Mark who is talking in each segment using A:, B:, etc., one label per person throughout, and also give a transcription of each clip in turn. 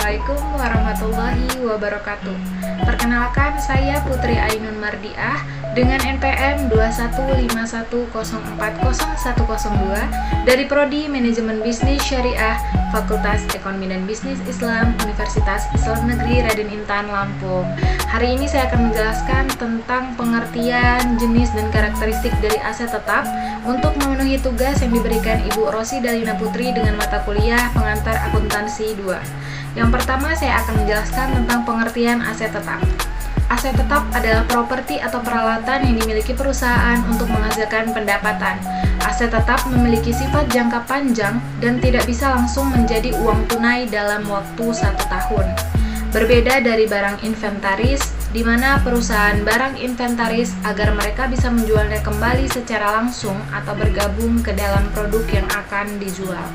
A: Assalamualaikum warahmatullahi wabarakatuh. Perkenalkan, saya Putri Ainun Mardiah dengan NPM 2151040400102 dari Prodi Manajemen Bisnis Syariah Fakultas Ekonomi dan Bisnis Islam Universitas Islam Negeri Raden Intan, Lampung. Hari ini saya akan menjelaskan tentang pengertian, jenis, dan karakteristik dari aset tetap untuk memenuhi tugas yang diberikan Ibu Rosi Dalina Putri dengan mata kuliah pengantar akuntansi 2. Yang pertama, saya akan menjelaskan tentang pengertian aset tetap. Aset tetap adalah properti atau peralatan yang dimiliki perusahaan untuk menghasilkan pendapatan. Aset tetap memiliki sifat jangka panjang dan tidak bisa langsung menjadi uang tunai dalam waktu 1 tahun. Berbeda dari barang inventaris, di mana perusahaan barang inventaris agar mereka bisa menjualnya kembali secara langsung atau bergabung ke dalam produk yang akan dijual.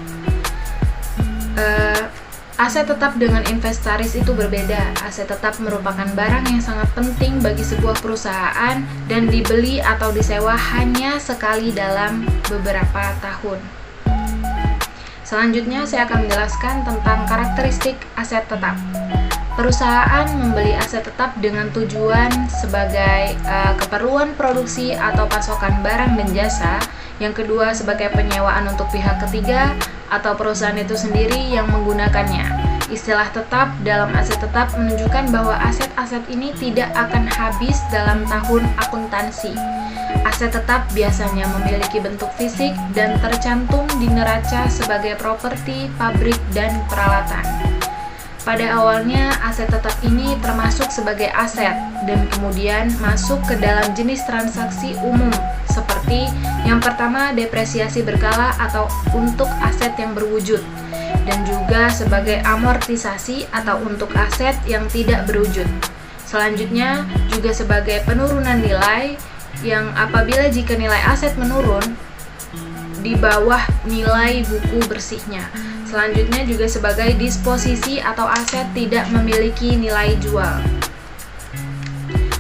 A: Aset tetap dengan inventaris itu berbeda. Aset tetap merupakan barang yang sangat penting bagi sebuah perusahaan dan dibeli atau disewa hanya sekali dalam beberapa tahun. Selanjutnya saya akan menjelaskan tentang karakteristik aset tetap. Perusahaan membeli aset tetap dengan tujuan sebagai keperluan produksi atau pasokan barang dan jasa. Yang kedua, sebagai penyewaan untuk pihak ketiga atau perusahaan itu sendiri yang menggunakannya. Istilah tetap dalam aset tetap menunjukkan bahwa aset-aset ini tidak akan habis dalam tahun akuntansi. Aset tetap biasanya memiliki bentuk fisik dan tercantum di neraca sebagai properti, pabrik, dan peralatan. Pada awalnya, aset tetap ini termasuk sebagai aset dan kemudian masuk ke dalam jenis transaksi umum seperti yang pertama, depresiasi berkala atau untuk aset yang berwujud, dan juga sebagai amortisasi atau untuk aset yang tidak berwujud. Selanjutnya, juga sebagai penurunan nilai yang apabila jika nilai aset menurun di bawah nilai buku bersihnya. Selanjutnya juga sebagai disposisi atau aset tidak memiliki nilai jual.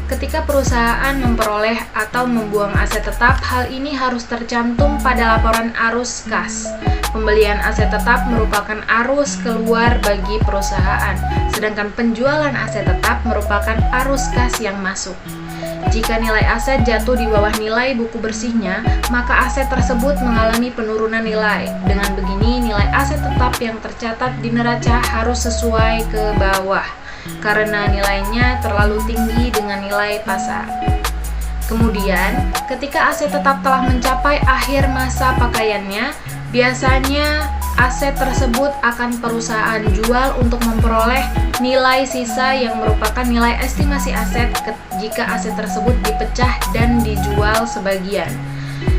A: Ketika perusahaan memperoleh atau membuang aset tetap, hal ini harus tercantum pada laporan arus kas. Pembelian aset tetap merupakan arus keluar bagi perusahaan, sedangkan penjualan aset tetap merupakan arus kas yang masuk. Jika nilai aset jatuh di bawah nilai buku bersihnya, maka aset tersebut mengalami penurunan nilai. Dengan begini, nilai aset tetap yang tercatat di neraca harus sesuai ke bawah, karena nilainya terlalu tinggi dengan nilai pasar. Kemudian, ketika aset tetap telah mencapai akhir masa pakaiannya, biasanya aset tersebut akan perusahaan jual untuk memperoleh nilai sisa yang merupakan nilai estimasi aset jika aset tersebut dipecah dan dijual sebagian.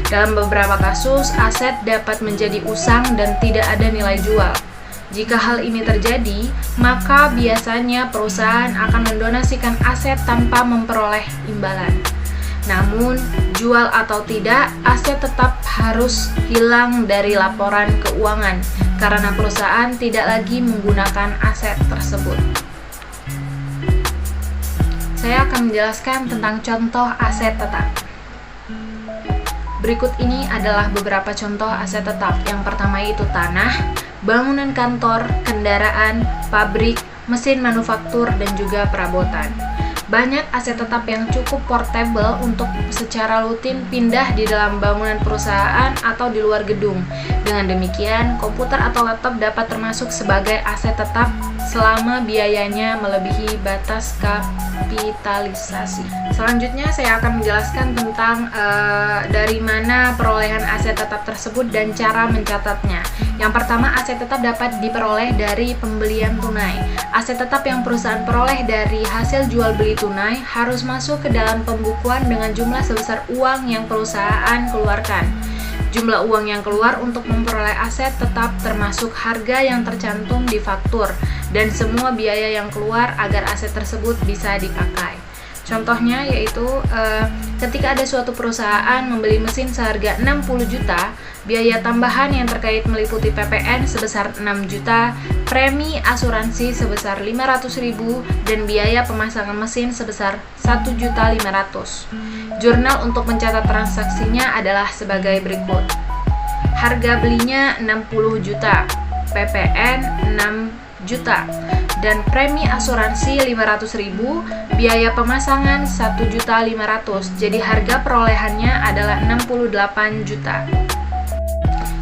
A: Dalam beberapa kasus, aset dapat menjadi usang dan tidak ada nilai jual. Jika hal ini terjadi, maka biasanya perusahaan akan mendonasikan aset tanpa memperoleh imbalan. Namun, jual atau tidak, aset tetap harus hilang dari laporan keuangan karena perusahaan tidak lagi menggunakan aset tersebut. Saya akan menjelaskan tentang contoh aset tetap. Berikut ini adalah beberapa contoh aset tetap. Yang pertama yaitu tanah, bangunan kantor, kendaraan, pabrik, mesin manufaktur, dan juga perabotan. Banyak aset tetap yang cukup portable untuk secara rutin pindah di dalam bangunan perusahaan atau di luar gedung. Dengan demikian, komputer atau laptop dapat termasuk sebagai aset tetap selama biayanya melebihi batas kapitalisasi. Selanjutnya, saya akan menjelaskan tentang dari mana perolehan aset tetap tersebut dan cara mencatatnya. Yang pertama, aset tetap dapat diperoleh dari pembelian tunai. Aset tetap yang perusahaan peroleh dari hasil jual beli tunai harus masuk ke dalam pembukuan dengan jumlah sebesar uang yang perusahaan keluarkan. Jumlah uang yang keluar untuk memperoleh aset tetap termasuk harga yang tercantum di faktur dan semua biaya yang keluar agar aset tersebut bisa dipakai. Contohnya yaitu ketika ada suatu perusahaan membeli mesin seharga 60 juta, biaya tambahan yang terkait meliputi PPN sebesar 6 juta, premi asuransi sebesar 500.000, dan biaya pemasangan mesin sebesar 1.500.000. Jurnal untuk mencatat transaksinya adalah sebagai berikut. Harga belinya 60 juta, PPN 6 juta dan premi asuransi 500.000, biaya pemasangan 1.500.000. Jadi harga perolehannya adalah 68 juta.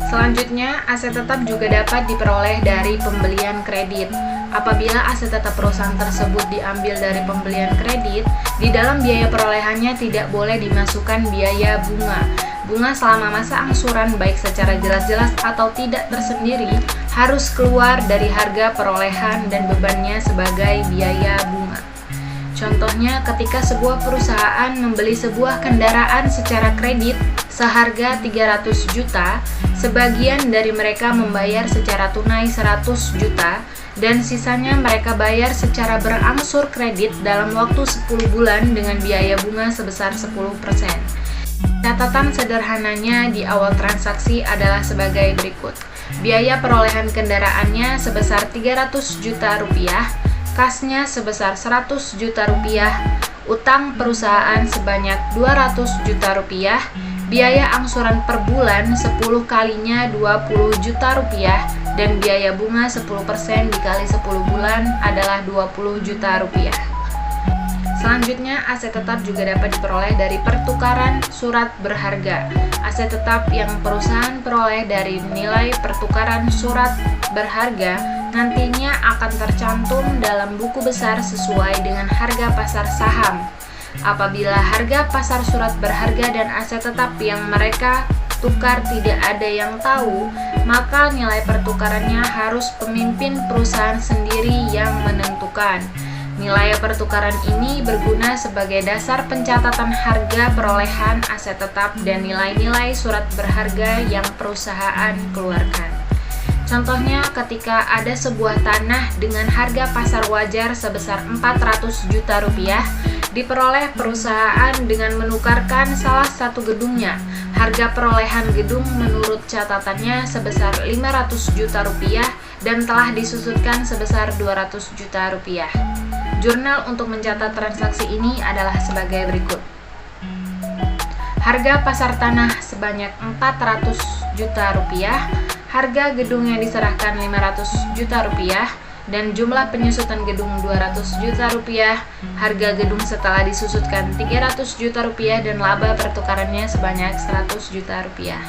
A: Selanjutnya, aset tetap juga dapat diperoleh dari pembelian kredit. Apabila aset tetap perusahaan tersebut diambil dari pembelian kredit, di dalam biaya perolehannya tidak boleh dimasukkan biaya bunga. Bunga selama masa angsuran baik secara jelas-jelas atau tidak tersendiri harus keluar dari harga perolehan dan bebannya sebagai biaya bunga. Contohnya, ketika sebuah perusahaan membeli sebuah kendaraan secara kredit seharga 300 juta, sebagian dari mereka membayar secara tunai 100 juta, dan sisanya mereka bayar secara berangsur kredit dalam waktu 10 bulan dengan biaya bunga sebesar 10%. Catatan sederhananya di awal transaksi adalah sebagai berikut. Biaya perolehan kendaraannya sebesar 300 juta rupiah, kasnya sebesar 100 juta rupiah, utang perusahaan sebanyak 200 juta rupiah, biaya angsuran per bulan 10 kalinya 20 juta rupiah, dan biaya bunga 10% dikali 10 bulan adalah 20 juta rupiah. Selanjutnya, aset tetap juga dapat diperoleh dari pertukaran surat berharga. Aset tetap yang perusahaan peroleh dari nilai pertukaran surat berharga nantinya akan tercantum dalam buku besar sesuai dengan harga pasar saham. Apabila harga pasar surat berharga dan aset tetap yang mereka tukar tidak ada yang tahu, maka nilai pertukarannya harus pemimpin perusahaan sendiri yang menentukan. Nilai pertukaran ini berguna sebagai dasar pencatatan harga perolehan aset tetap dan nilai-nilai surat berharga yang perusahaan keluarkan. Contohnya, ketika ada sebuah tanah dengan harga pasar wajar sebesar 400 juta rupiah, diperoleh perusahaan dengan menukarkan salah satu gedungnya. Harga perolehan gedung menurut catatannya sebesar 500 juta rupiah dan telah disusutkan sebesar 200 juta rupiah. Jurnal untuk mencatat transaksi ini adalah sebagai berikut. Harga pasar tanah sebanyak 400 juta rupiah, harga gedung yang diserahkan 500 juta rupiah, dan jumlah penyusutan gedung 200 juta rupiah, harga gedung setelah disusutkan 300 juta rupiah, dan laba pertukarannya sebanyak 100 juta rupiah.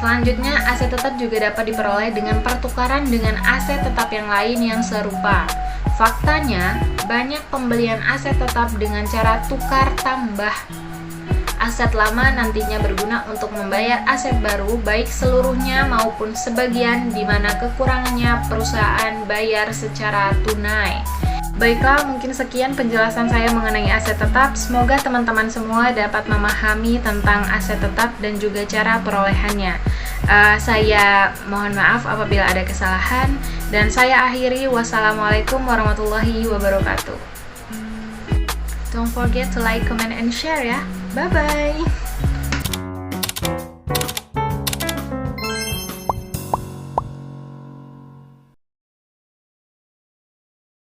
A: Selanjutnya, aset tetap juga dapat diperoleh dengan pertukaran dengan aset tetap yang lain yang serupa. Faktanya, banyak pembelian aset tetap dengan cara tukar tambah. Aset lama nantinya berguna untuk membayar aset baru, baik seluruhnya maupun sebagian, di mana kekurangannya perusahaan bayar secara tunai. Baiklah, mungkin sekian penjelasan saya mengenai aset tetap. Semoga teman-teman semua dapat memahami tentang aset tetap dan juga cara perolehannya. Saya mohon maaf apabila ada kesalahan, dan saya akhiri. Wassalamualaikum warahmatullahi wabarakatuh. Don't forget to like, comment, and share ya. Bye-bye.